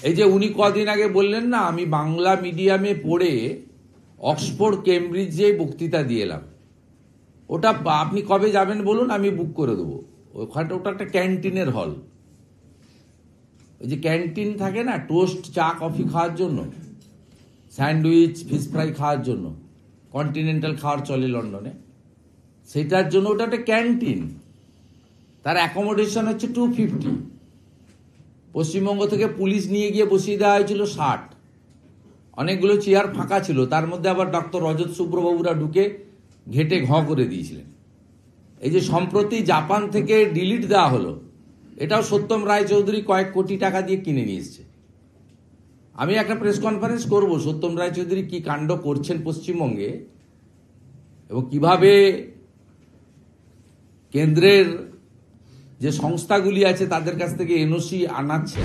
এই যে উনি কদিন আগে বললেন না, আমি বাংলা মিডিয়ামে পড়ে অক্সফোর্ড কেমব্রিজে বক্তৃতা দিয়ে এলাম, ওটা আপনি কবে যাবেন বলুন, আমি বুক করে দেবো। ওখানটা ওটা একটা ক্যান্টিনের হল। ওই যে ক্যান্টিন থাকে না, টোস্ট চা কফি খাওয়ার জন্য, স্যান্ডউইচ ফিশ ফ্রাই খাওয়ার জন্য, কন্টিনেন্টাল খাওয়ার চলে লন্ডনে, সেটার জন্য ওটা একটা ক্যান্টিন। তার অ্যাকোমোডেশন হচ্ছে 250। পশ্চিমবঙ্গ থেকে পুলিশ নিয়ে গিয়ে বসিয়ে দেওয়া হয়েছিল 60। অনেকগুলো চেয়ার ফাঁকা ছিল, তার মধ্যে আবার ডক্টর রজত শুভ্রবাবুরা ঢুকে ঘেটে ঘ করে দিয়েছিলেন। এই যে সম্প্রতি জাপান থেকে ডিলিট দেওয়া হলো, এটাও সত্যম রায়চৌধুরী কয়েক কোটি টাকা দিয়ে কিনে নিয়ে এসছে। আমি একটা প্রেস কনফারেন্স করব, সত্যম রায়চৌধুরী কি কাণ্ড করছেন পশ্চিমবঙ্গে এবং কিভাবে কেন্দ্রের যে সংস্থাগুলি আছে তাদের কাছ থেকে এনওসি আনাচ্ছে।